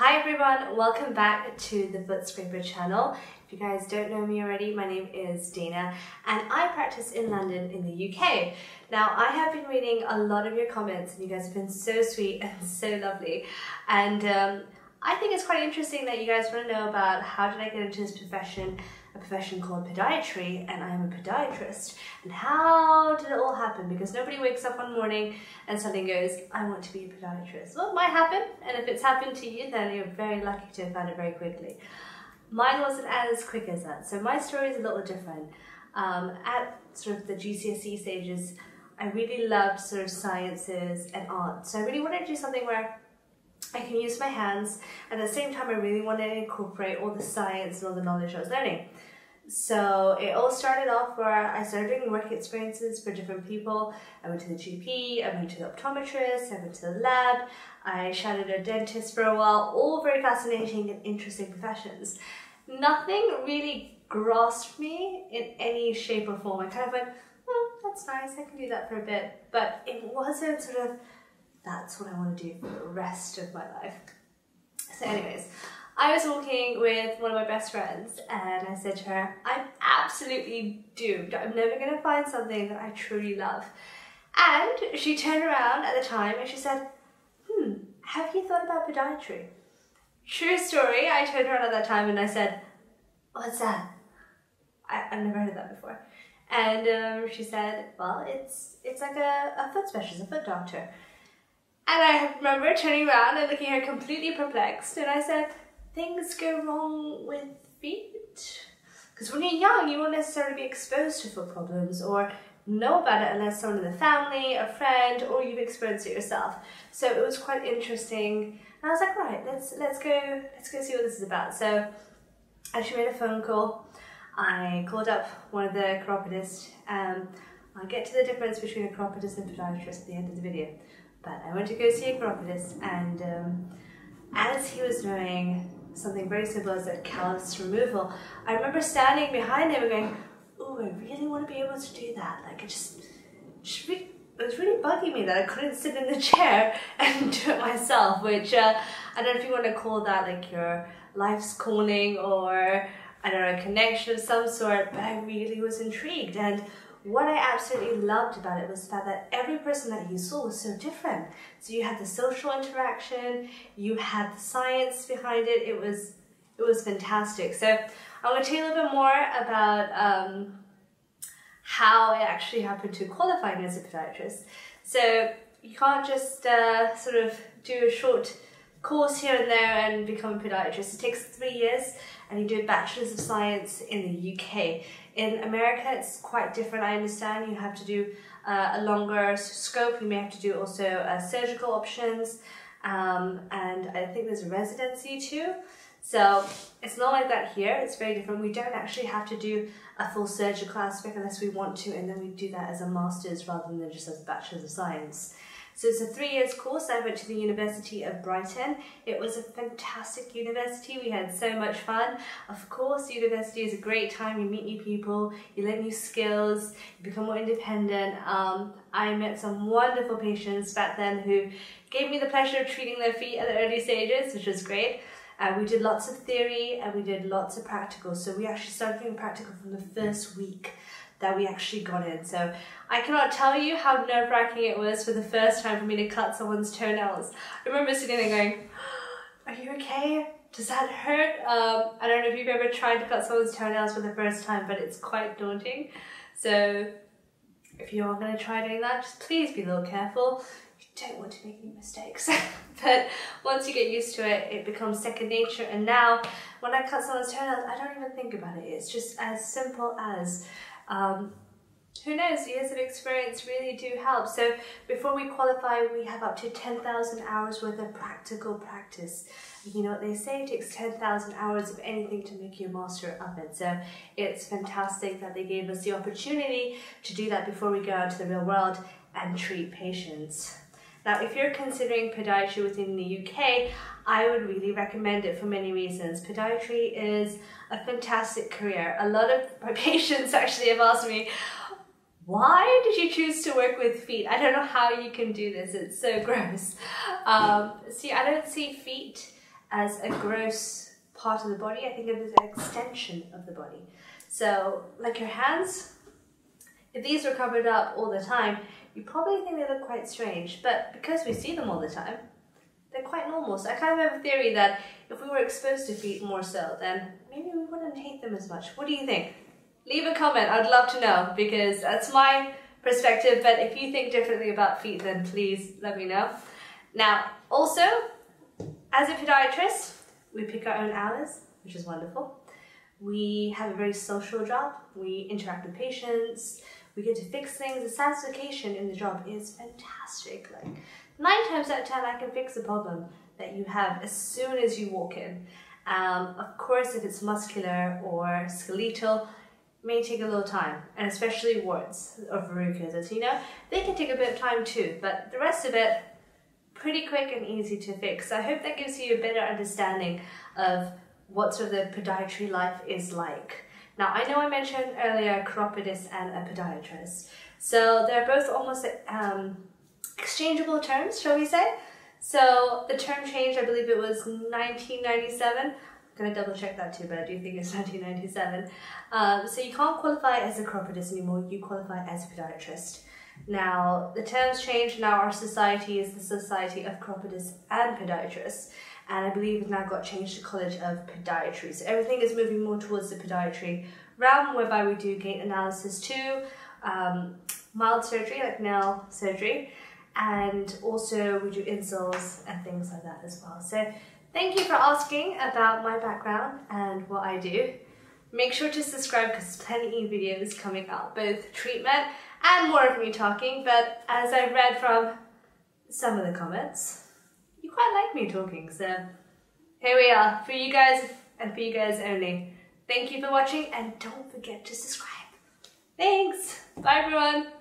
Hi everyone, welcome back to the Foot Scraper channel. If you guys don't know me already, my name is Dana and I practice in London in the UK. Now I have been reading a lot of your comments and you guys have been so sweet and so lovely, and I think it's quite interesting that you guys want to know about how did I get into this profession, a profession called podiatry, and I am a podiatrist, and how did it all happen? Because nobody wakes up one morning and suddenly goes, I want to be a podiatrist. Well, it might happen, and if it's happened to you, then you're very lucky to have found it very quickly. Mine wasn't as quick as that, so my story is a little different. At sort of the GCSE stages, I really loved sort of sciences and art, so I really wanted to do something where I can use my hands, and at the same time I really wanted to incorporate all the science and all the knowledge I was learning. So it all started off where I started doing work experiences for different people. I went to the GP, I went to the optometrist, I went to the lab, I shadowed a dentist for a while, all very fascinating and interesting professions. Nothing really grasped me in any shape or form. I kind of went, oh, that's nice, I can do that for a bit, but it wasn't sort of, that's what I want to do for the rest of my life. So anyways, I was walking with one of my best friends and I said to her, I'm absolutely doomed. I'm never going to find something that I truly love. And she turned around at the time and she said, have you thought about podiatry? True story, I turned around at that time and I said, what's that? I've never heard of that before. And she said, well, it's like a foot specialist, a foot doctor. And I remember turning around and looking at her completely perplexed, and I said, things go wrong with feet? Because when you're young, you won't necessarily be exposed to foot problems or know about it unless someone in the family, a friend, or you've experienced it yourself. So it was quite interesting. And I was like, right, let's go see what this is about. So I actually made a phone call. I called up one of the chiropodists. I'll get to the difference between a chiropodist and podiatrist at the end of the video. But I went to go see a chiropodist, and as he was doing something very simple as a callus removal, I remember standing behind him and going, oh, I really want to be able to do that. Like, it was really bugging me that I couldn't sit in the chair and do it myself, which I don't know if you want to call that like your life's calling or, I don't know, a connection of some sort, but I really was intrigued. And what I absolutely loved about it was the fact that every person that you saw was so different. So you had the social interaction, you had the science behind it. It was fantastic. So I'm going to tell you a little bit more about how it actually happened to qualifying as a podiatrist. So you can't just sort of do a short course here and there and become a podiatrist. It takes 3 years and you do a Bachelor's of Science in the UK. In America, it's quite different. I understand you have to do a longer scope. You may have to do also surgical options, and I think there's a residency too. So it's not like that here. It's very different. We don't actually have to do a full surgical aspect unless we want to, and then we do that as a master's rather than just as a Bachelor's of Science. So it's a 3 years course. I went to the University of Brighton. It was a fantastic university. We had so much fun. Of course, university is a great time. You meet new people, you learn new skills, you become more independent. I met some wonderful patients back then who gave me the pleasure of treating their feet at the early stages, which was great. We did lots of theory and we did lots of practical. So we actually started doing practical from the first week that we actually got in. So I cannot tell you how nerve-wracking it was for the first time for me to cut someone's toenails. I remember sitting there going, are you okay? Does that hurt? I don't know if you've ever tried to cut someone's toenails for the first time, but it's quite daunting. So if you are going to try doing that, just please be a little careful. You don't want to make any mistakes. But once you get used to it, it becomes second nature. And now when I cut someone's toenails, I don't even think about it. It's just as simple as who knows, years of experience really do help. So before we qualify, we have up to 10,000 hours worth of practical practice. You know what they say, it takes 10,000 hours of anything to make you a master of it. So it's fantastic that they gave us the opportunity to do that before we go out to the real world and treat patients. Now, if you're considering podiatry within the UK, I would really recommend it for many reasons. Podiatry is a fantastic career. A lot of my patients actually have asked me, why did you choose to work with feet? I don't know how you can do this. It's so gross. See, I don't see feet as a gross part of the body. I think of it as an extension of the body. So like your hands, if these were covered up all the time, you probably think they look quite strange, but because we see them all the time, they're quite normal. So I kind of have a theory that if we were exposed to feet more so, then maybe we wouldn't hate them as much. What do you think? Leave a comment, I'd love to know, because that's my perspective, but if you think differently about feet, then please let me know. Now, also, as a podiatrist, we pick our own hours, which is wonderful. We have a very social job. We interact with patients. We get to fix things. The satisfaction in the job is fantastic. Like 9 times out of 10, I can fix a problem that you have as soon as you walk in. Of course, if it's muscular or skeletal, it may take a little time, and especially warts or verrucas, as you know, they can take a bit of time too, but the rest of it, pretty quick and easy to fix. So I hope that gives you a better understanding of what sort of the podiatry life is like. Now, I know I mentioned earlier a chiropodist and a podiatrist. So they're both almost exchangeable terms, shall we say. So the term changed, I believe it was 1997. I'm going to double check that too, but I do think it's 1997. So you can't qualify as a chiropodist anymore, you qualify as a podiatrist. Now, the terms changed. Now our society is the Society of Chiropodists and Podiatrists, and I believe it's now got changed to College of Podiatry. So everything is moving more towards the podiatry realm, whereby we do gait analysis too, mild surgery like nail surgery, and also we do insoles and things like that as well. So thank you for asking about my background and what I do. Make sure to subscribe because there's plenty of videos coming out, both treatment and more of me talking, but as I read from some of the comments, you quite like me talking, so here we are, for you guys and for you guys only. Thank you for watching and don't forget to subscribe. Thanks, bye everyone.